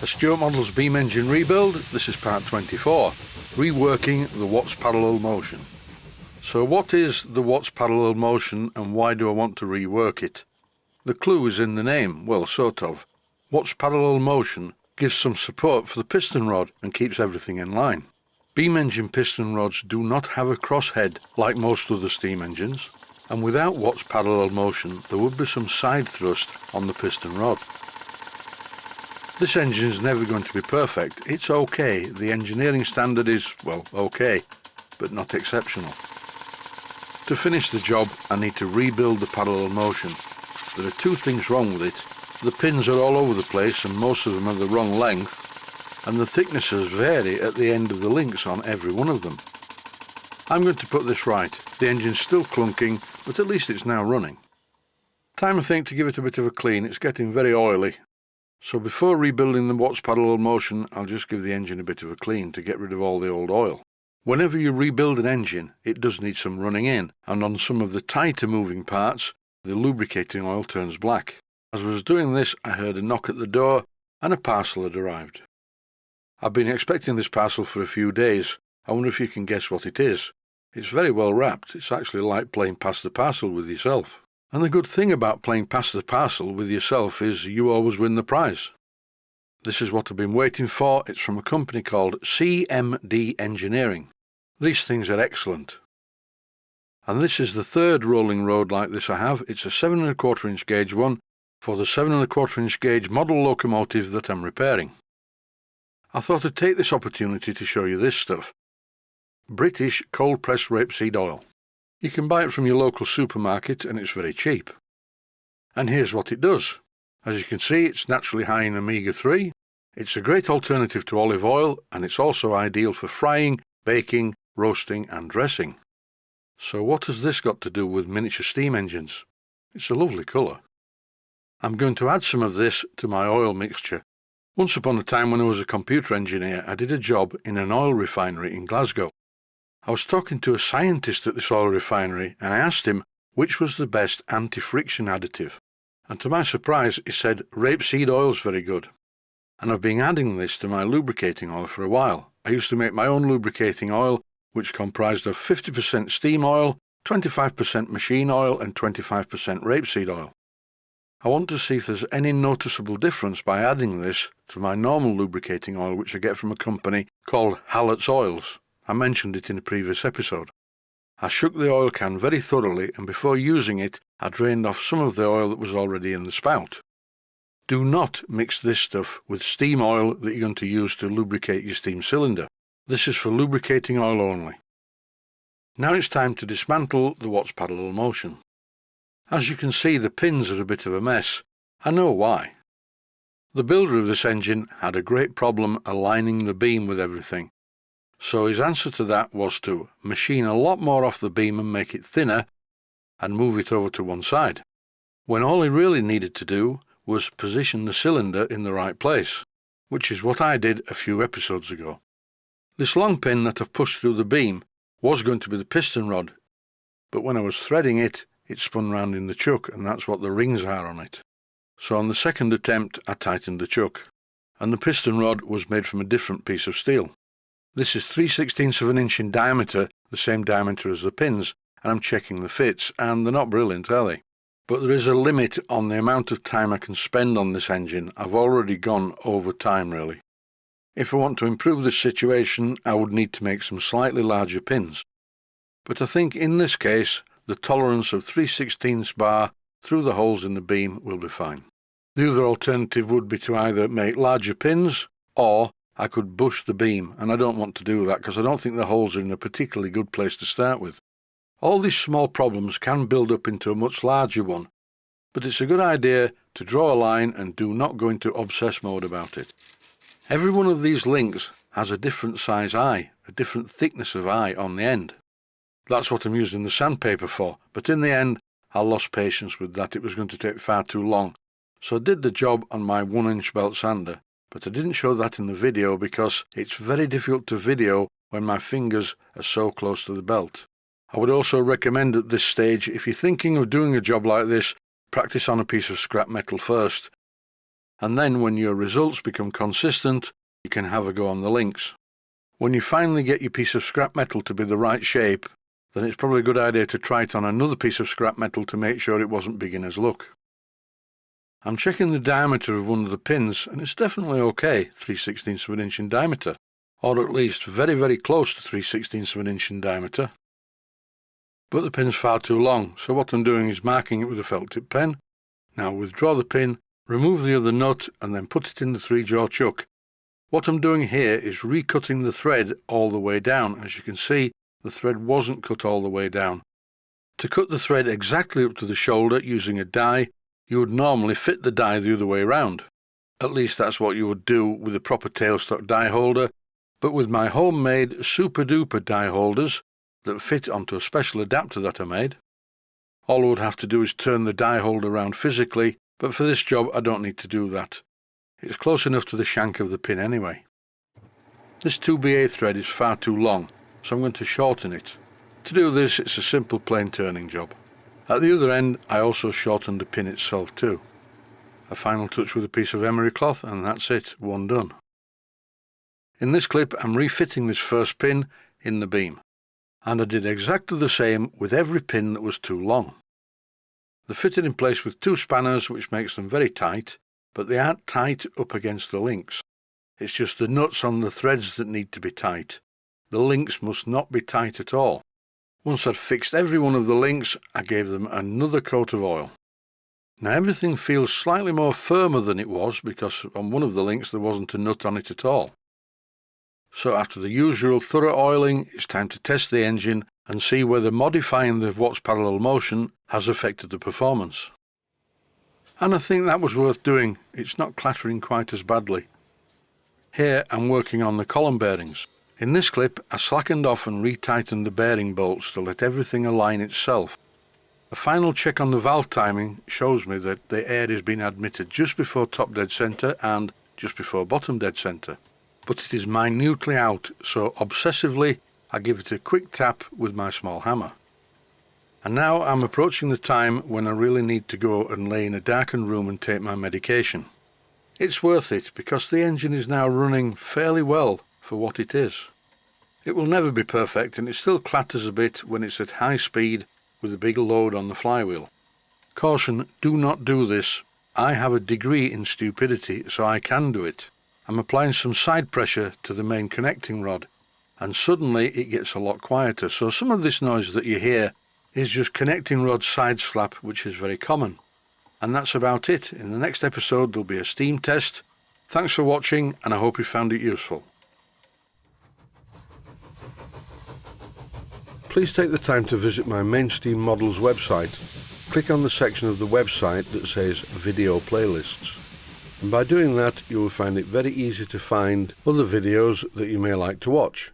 A Stuart Models beam engine rebuild. This is part 24, reworking the Watts parallel motion. So what is the Watts parallel motion and why do I want to rework it? The clue is in the name, well, sort of. Watts parallel motion gives some support for the piston rod and keeps everything in line. Beam engine piston rods do not have a crosshead like most other steam engines, and without Watts parallel motion there would be some side thrust on the piston rod. This engine is never going to be perfect. It's okay. The engineering standard is, well, okay, but not exceptional. To finish the job, I need to rebuild the parallel motion. There are two things wrong with it. The pins are all over the place and most of them are the wrong length, and the thicknesses vary at the end of the links on every one of them. I'm going to put this right. The engine's still clunking, but at least it's now running. Time, I think, to give it a bit of a clean. It's getting very oily. So before rebuilding the Watts parallel motion, I'll just give the engine a bit of a clean to get rid of all the old oil. Whenever you rebuild an engine, it does need some running in, and on some of the tighter moving parts, the lubricating oil turns black. As I was doing this, I heard a knock at the door, and a parcel had arrived. I've been expecting this parcel for a few days. I wonder if you can guess what it is. It's very well wrapped. It's actually like playing pass the parcel with yourself. And the good thing about playing pass the parcel with yourself is you always win the prize. This is what I've been waiting for. It's from a company called CMD Engineering. These things are excellent. And this is the third rolling road like this I have. It's a 7 1/4 inch gauge one for the 7 1/4 inch gauge model locomotive that I'm repairing. I thought I'd take this opportunity to show you this stuff. British cold pressed rapeseed oil. You can buy it from your local supermarket and it's very cheap. And here's what it does. As you can see, it's naturally high in omega-3. It's a great alternative to olive oil and it's also ideal for frying, baking, roasting and dressing. So what has this got to do with miniature steam engines? It's a lovely colour. I'm going to add some of this to my oil mixture. Once upon a time when I was a computer engineer, I did a job in an oil refinery in Glasgow. I was talking to a scientist at this oil refinery and I asked him which was the best anti-friction additive. And to my surprise, he said rapeseed oil's very good. And I've been adding this to my lubricating oil for a while. I used to make my own lubricating oil, which comprised of 50% steam oil, 25% machine oil and 25% rapeseed oil. I want to see if there's any noticeable difference by adding this to my normal lubricating oil, which I get from a company called Hallett's Oils. I mentioned it in a previous episode. I shook the oil can very thoroughly and before using it, I drained off some of the oil that was already in the spout. Do not mix this stuff with steam oil that you're going to use to lubricate your steam cylinder. This is for lubricating oil only. Now it's time to dismantle the Watts parallel motion. As you can see, the pins are a bit of a mess. I know why. The builder of this engine had a great problem aligning the beam with everything. So his answer to that was to machine a lot more off the beam and make it thinner and move it over to one side, when all he really needed to do was position the cylinder in the right place, which is what I did a few episodes ago. This long pin that I've pushed through the beam was going to be the piston rod, but when I was threading it, it spun round in the chuck and that's what the rings are on it. So on the second attempt I tightened the chuck, and the piston rod was made from a different piece of steel. This is 3/16 of an inch in diameter, the same diameter as the pins, and I'm checking the fits, and they're not brilliant, are they? But there is a limit on the amount of time I can spend on this engine. I've already gone over time, really. If I want to improve this situation, I would need to make some slightly larger pins. But I think in this case, the tolerance of 3/16 bar through the holes in the beam will be fine. The other alternative would be to either make larger pins, or I could bush the beam, and I don't want to do that because I don't think the holes are in a particularly good place to start with. All these small problems can build up into a much larger one, but it's a good idea to draw a line and do not go into obsess mode about it. Every one of these links has a different size eye, a different thickness of eye on the end. That's what I'm using the sandpaper for, but in the end I lost patience with that. It was going to take far too long, so I did the job on my 1-inch belt sander. But I didn't show that in the video because it's very difficult to video when my fingers are so close to the belt. I would also recommend at this stage, if you're thinking of doing a job like this, practice on a piece of scrap metal first. and then when your results become consistent, you can have a go on the links. When you finally get your piece of scrap metal to be the right shape, then it's probably a good idea to try it on another piece of scrap metal to make sure it wasn't beginner's luck. I'm checking the diameter of one of the pins, and it's definitely okay, 3/16 of an inch in diameter, or at least very, very close to 3/16 of an inch in diameter. But the pin's far too long, so what I'm doing is marking it with a felt tip pen. Now withdraw the pin, remove the other nut, and then put it in the 3-jaw chuck. What I'm doing here is recutting the thread all the way down. As you can see, the thread wasn't cut all the way down. To cut the thread exactly up to the shoulder using a die, you would normally fit the die the other way round. At least that's what you would do with a proper tailstock die holder, but with my homemade super duper die holders that fit onto a special adapter that I made, all I would have to do is turn the die holder around physically, but for this job I don't need to do that. It's close enough to the shank of the pin anyway. This 2BA thread is far too long, so I'm going to shorten it. To do this, it's a simple plain turning job. At the other end, I also shortened the pin itself too. A final touch with a piece of emery cloth, and that's it, one done. In this clip, I'm refitting this first pin in the beam, and I did exactly the same with every pin that was too long. They're fitted in place with 2 spanners, which makes them very tight, but they aren't tight up against the links. It's just the nuts on the threads that need to be tight. The links must not be tight at all. Once I'd fixed every one of the links, I gave them another coat of oil. Now everything feels slightly more firmer than it was because on one of the links there wasn't a nut on it at all. So after the usual thorough oiling, it's time to test the engine and see whether modifying the Watts parallel motion has affected the performance. And I think that was worth doing. It's not clattering quite as badly. Here I'm working on the column bearings. In this clip, I slackened off and retightened the bearing bolts to let everything align itself. A final check on the valve timing shows me that the air is being admitted just before top dead centre and just before bottom dead centre. But it is minutely out, so obsessively I give it a quick tap with my small hammer. And now I'm approaching the time when I really need to go and lay in a darkened room and take my medication. It's worth it because the engine is now running fairly well for what it is. It will never be perfect, and it still clatters a bit when it's at high speed with a big load on the flywheel. Caution, do not do this. I have a degree in stupidity, so I can do it. I'm applying some side pressure to the main connecting rod, and suddenly it gets a lot quieter, so some of this noise that you hear is just connecting rod side slap, which is very common. And that's about it. In the next episode there'll be a steam test. Thanks for watching, and I hope you found it useful. Please take the time to visit my Mainsteam Models website. Click on the section of the website that says Video Playlists. And by doing that, you will find it very easy to find other videos that you may like to watch.